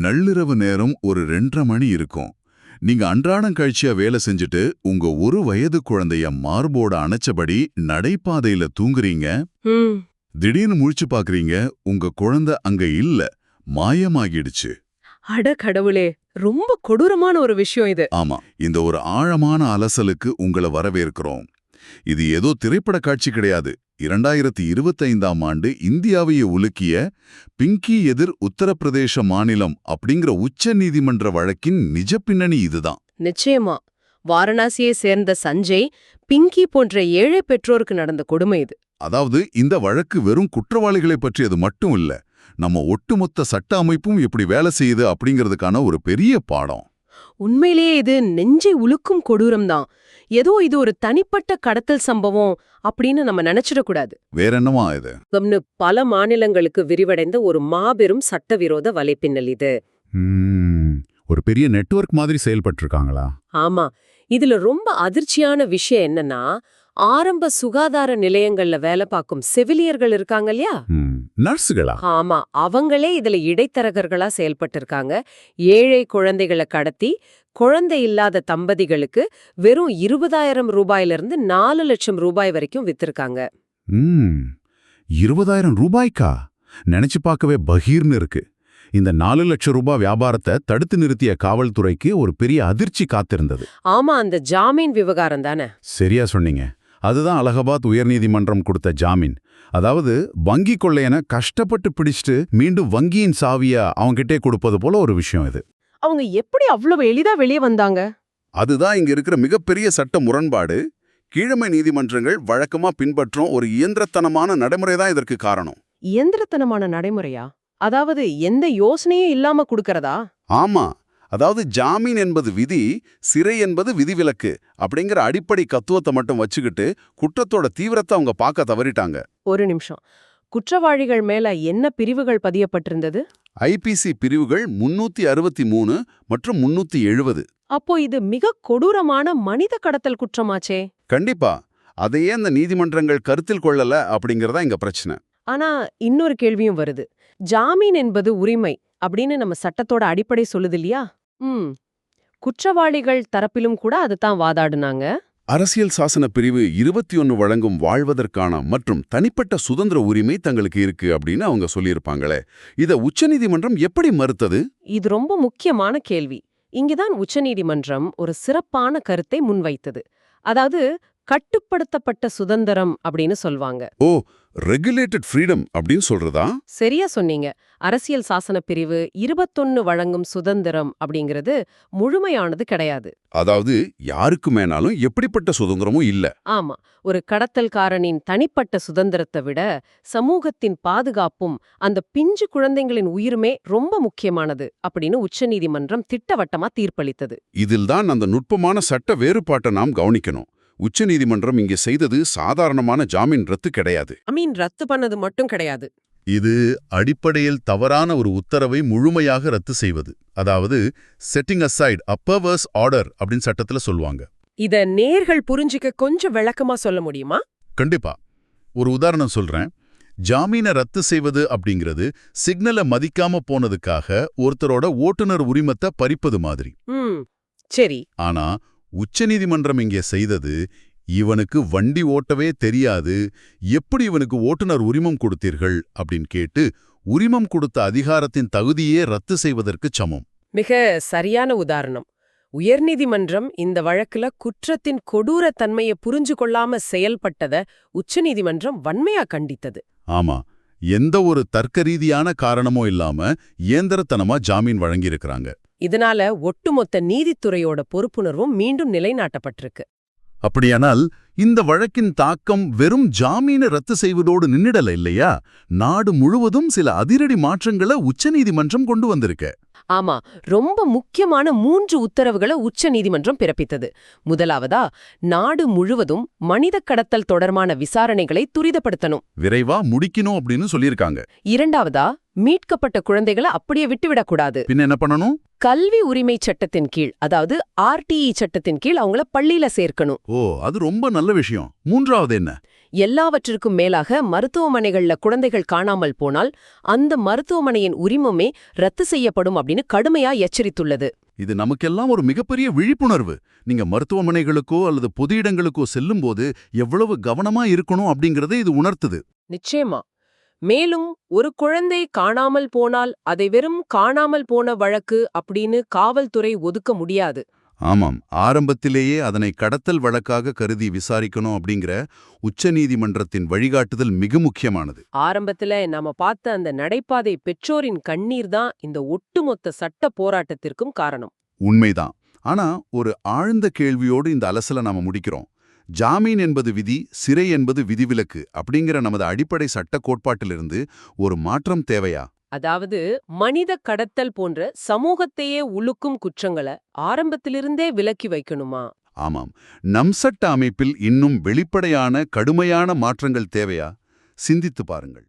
நள்ளிரவு நேரம் ஒரு 2:30 மணி இருக்கும். நீங்க அன்றாடம் கழிச்சியா வேலை செஞ்சுட்டு உங்க 1 வயது குழந்தைய மார்போட அணைச்சபடி நடைபாதையில தூங்குறீங்க. ம். திடீர்னு முழிச்சு பாக்குறீங்க, உங்க குழந்தை அங்க இல்ல, மாயமாகிடுச்சு. அட கடவுளே, ரொம்ப கொடூரமான ஒரு விஷயம் இது. ஆமா, இந்த ஒரு ஆழமான அலசலுக்கு உங்களை வரவேற்கிறோம். இது ஏதோ திரைப்பட காட்சி கிடையாது. 2025ஆம் ஆண்டு இந்தியாவையே உலுக்கிய பிங்கி எதிர் உத்தரப்பிரதேச மாநிலம் அப்படிங்கிற உச்ச நீதிமன்ற வழக்கின் நிஜ பின்னணி இதுதான். நிச்சயமா. வாரணாசியை சேர்ந்த சஞ்சய், பிங்கி போன்ற ஏழை பெற்றோருக்கு நடந்த கொடுமை இது. அதாவது இந்த வழக்கு வெறும் குற்றவாளிகளை பற்றியது மட்டும் இல்ல, நம்ம ஒட்டுமொத்த சட்ட அமைப்பும் எப்படி வேலை செய்யுது அப்படிங்கிறதுக்கான ஒரு பெரிய பாடம். உண்மையிலேயே இது நெஞ்சை உலுக்கும் கொடூரம்தான். ஏதோ இது ஒரு தனிப்பட்ட கடத்தல் சம்பவம் அப்படின்னு நம்ம நினைச்சிடக்கூடாது. வேற என்னவா இது? பல மாநிலங்களுக்கு விரிவடைந்த ஒரு மாபெரும் சட்டவிரோத வலைப்பின்னல் இது. ஒரு பெரிய நெட்வொர்க் மாதிரி செயல்பட்டிருக்காங்களா? ஆமா. இதுல ரொம்ப அதிர்ச்சியான விஷயம் என்னன்னா, ஆரம்ப சுகாதார நிலையங்கள்ல வேலை பார்க்கும் செவிலியர்கள் இருக்காங்க இல்லையா? நர்ஸுகளா? ஆமா, அவங்களே இதுல இடைத்தரகர்களா செயல்பட்டிருக்காங்க. ஏழை குழந்தைகளை கடத்தி குழந்தை இல்லாத தம்பதிகளுக்கு வெறும் 20,000 ரூபாயிலிருந்து 4 லட்சம் ரூபாய் வரைக்கும் வித்திருக்காங்க. 20,000 ரூபாய்க்கா? நினைச்சு பார்க்கவே பகீர்னு இருக்கு. இந்த 4 லட்சம் ரூபாய் வியாபாரத்தை தடுத்து நிறுத்திய காவல்துறைக்கு ஒரு பெரிய அதிர்ச்சி காத்திருந்தது. ஆமா, அந்த ஜாமீன் விவகாரம் தானே. சரியா சொன்னீங்க. அதுதான் அலகாபாத் உயர்நீதிமன்றம் கொடுத்த ஜாமீன். அதாவது வங்கி கொள்ளையனை கஷ்டப்பட்டு பிடிச்சிட்டு மீண்டும் வங்கியின் சாவிய அவங்கிட்டே கொடுப்பது போல ஒரு விஷயம் இது. அவங்க எப்படி அவ்வளவு எளிதா வெளியே வந்தாங்க? அதுதான் இங்க இருக்கிற மிகப்பெரிய சட்ட முரண்பாடு. கீழமை நீதிமன்றங்கள் வழக்கமா பின்பற்றும் ஒரு இயந்திரத்தனமான நடைமுறை தான் இதற்கு காரணம். இயந்திரத்தனமான நடைமுறையா? அதாவது எந்த யோசனையும் இல்லாம கொடுக்கறதா? ஆமா, அதாவது ஜாமீன் என்பது விதி, சிறை என்பது விதிவிலக்கு அப்படிங்கிற அடிப்படை தத்துவத்தை மட்டும் வச்சுக்கிட்டு குற்றத்தோட தீவிரத்தை அவங்க பார்க்க தவறிட்டாங்க. ஒரு நிமிஷம், குற்றவாளிகள் மேல என்ன பிரிவுகள் பதியப்பட்டிருந்தது? ஐபிசி பிரிவுகள் 363 மற்றும் 370. அப்போ இது மிக கொடூரமான மனித கடத்தல் குற்றமாச்சே. கண்டிப்பா. அதையே அந்த நீதிமன்றங்கள் கருத்தில் கொள்ளல அப்படிங்கறதா இங்க பிரச்சனை. ஆனா இன்னொரு கேள்வியும் வருது. ஜாமீன் என்பது உரிமை அப்படின்னு நம்ம சட்டத்தோட அடிப்படை சொல்லுது இல்லையா? குற்றவாளிகள் தரப்பிலும் கூட அதுதான் வாதாடுனாங்க. அரசியல் சாசன பிரிவு 21 வழங்கும் வாழ்வதற்கான மற்றும் தனிப்பட்ட சுதந்திர உரிமை தங்களுக்கு இருக்கு அப்படின்னு அவங்க சொல்லியிருப்பாங்களே. இத உச்சநீதிமன்றம் எப்படி மறுத்தது? இது ரொம்ப முக்கியமான கேள்வி. இங்குதான் உச்சநீதிமன்றம் ஒரு சிறப்பான கருத்தை முன்வைத்தது. அதாவது கட்டுப்படுத்தப்பட்ட சுதந்திரம் அப்படின்னு சொல்வாங்க. ஓ, ரெகுலேட்டட் ஃப்ரீடம் அப்படின்னு சொல்றதா? சரியா சொன்னீங்க. அரசியல் சாசன பிரிவு 21 வழங்கும் சுதந்திரம் அப்படிங்கிறது முழுமையானது கிடையாது. அதாவது யாருக்கு மேனாலும் எப்படிப்பட்ட சுதந்திரமும் இல்ல. ஆமா, ஒரு கடத்தல்காரனின் தனிப்பட்ட சுதந்திரத்தை விட சமூகத்தின் பாதுகாப்பும் அந்த பிஞ்சு குழந்தைகளின் உயிருமே ரொம்ப முக்கியமானது அப்படின்னு உச்சநீதிமன்றம் திட்டவட்டமா தீர்ப்பளித்தது. இதில்தான் அந்த நுட்பமான சட்ட வேறுபாட்டை நாம் கவனிக்கணும். உச்சநீதிமன்றம் இங்கே செய்தது சாதாரணமான ஜாமீன் ரத்து கிடையாது. ரத்து பண்ணது மட்டும் கிடையாது. இது அடிப்படையில் தவறான ஒரு உத்தரவை முழுமையாக ரத்து செய்வது. அதாவது செட்டிங் அசைட் அ பெர்வர்ஸ் ஆர்டர் அப்படின்னு சட்டத்துல சொல்லுவாங்க. இத நேர்கள் புரிஞ்சிக்க கொஞ்சம் விளக்கமா சொல்ல முடியுமா? கண்டிப்பா. ஒரு உதாரணம் சொல்றேன். ஜாமீனை ரத்து செய்வது அப்படிங்கிறது சிக்னலை மதிக்காம போனதுக்காக ஒருத்தரோட ஓட்டுநர் உரிமத்தை பறிப்பது மாதிரி. சரி. ஆனா உச்சநீதிமன்றம் இங்கே செய்தது, இவனுக்கு வண்டி ஓட்டவே தெரியாது, எப்படி இவனுக்கு ஓட்டுநர் உரிமம் கொடுத்தீர்கள் அப்படின்னு கேட்டு உரிமம் கொடுத்த அதிகாரத்தின் தகுதியே ரத்து செய்வதற்கு சமம். மிக சரியான உதாரணம். உயர்நீதிமன்றம் இந்த வழக்குல குற்றத்தின் கொடூர தன்மையை புரிஞ்சு கொள்ளாம செயல்பட்டத உச்சநீதிமன்றம் வன்மையா கண்டித்தது. ஆமா, எந்த ஒரு தர்க்க ரீதியான காரணமும் இல்லாம இயந்திரத்தனமா ஜாமீன் வழங்கியிருக்கிறாங்க. இதனால ஒட்டுமொத்த நீதித்துறையோட பொறுப்புணர்வும் மீண்டும் நிலைநாட்டப்பட்டிருக்கு. அப்படியானால் இந்த வழக்கின் தாக்கம் வெறும் ஜாமீனை ரத்து செய்வதோடு நின்னிடல இல்லையா? நாடு முழுவதும் சில அதிரடி மாற்றங்களை உச்சநீதிமன்றம் கொண்டு வந்திருக்கு. ஆமா, ரொம்ப முக்கியமான 3 உத்தரவுகளை உச்சநீதிமன்றம் பிறப்பித்தது. முதலாவதா, நாடு முழுவதும் மனித கடத்தல் தொடர்பான விசாரணைகளை துரிதப்படுத்தணும், விரைவா முடிக்கணும் அப்படின்னு சொல்லியிருக்காங்க. இரண்டாவதா, மீட்கப்பட்ட குழந்தைகளை அப்படியே விட்டுவிடக்கூடாது. பின்ன என்ன பண்ணணும்? கல்வி உரிமை சட்டத்தின் கீழ், அதாவது RTE சட்டத்தின் கீழ் அவங்கள பள்ளியில சேர்க்கணும். ஓ, அது ரொம்ப நல்ல விஷயம். மூன்றாவது என்ன? எல்லாவற்றிற்கும் மேலாக மருத்துவமனைகள்ல குழந்தைகள் காணாமல் போனால் அந்த மருத்துவமனையின் உரிமமே ரத்து செய்யப்படும் அப்படின்னு கடுமையா எச்சரித்துள்ளது. இது நமக்கெல்லாம் ஒரு மிகப்பெரிய விழிப்புணர்வு. நீங்க மருத்துவமனைகளுக்கோ அல்லது பொது இடங்களுக்கோ செல்லும்போது எவ்வளவு கவனமா இருக்கணும் அப்படிங்கறதை இது உணர்த்துது. நிச்சயமா. மேலும் ஒரு குழந்தை காணாமல் போனால் அதை வெறும் காணாமல் போன வழக்கு அப்படின்னு காவல்துறை ஒதுக்க முடியாது. ஆமாம், ஆரம்பத்திலேயே அதனை கடத்தல் வழக்காக கருதி விசாரிக்கணும் அப்படிங்கிற உச்சநீதிமன்றத்தின் வழிகாட்டுதல் மிக முக்கியமானது. ஆரம்பத்துல நாம பார்த்த அந்த நடைபாதை பெற்றோரின் கண்ணீர் தான் இந்த ஒட்டுமொத்த சட்ட போராட்டத்திற்கும் காரணம். உண்மைதான். ஆனா ஒரு ஆழ்ந்த கேள்வியோடு இந்த அலசலை நாம முடிக்கிறோம். ஜாமீன் என்பது விதி, சிறை என்பது விதிவிலக்கு அப்படிங்கிற நமது அடிப்படை சட்ட கோட்பாட்டிலிருந்து ஒரு மாற்றம் தேவையா? அதாவது மனித கடத்தல் போன்ற சமூகத்தையே உலுக்கும் குற்றங்களை ஆரம்பத்திலிருந்தே விலக்கி வைக்கணுமா? ஆமாம், நம் சட்ட அமைப்பில் இன்னும் வெளிப்படையான கடுமையான மாற்றங்கள் தேவையா? சிந்தித்து பாருங்கள்.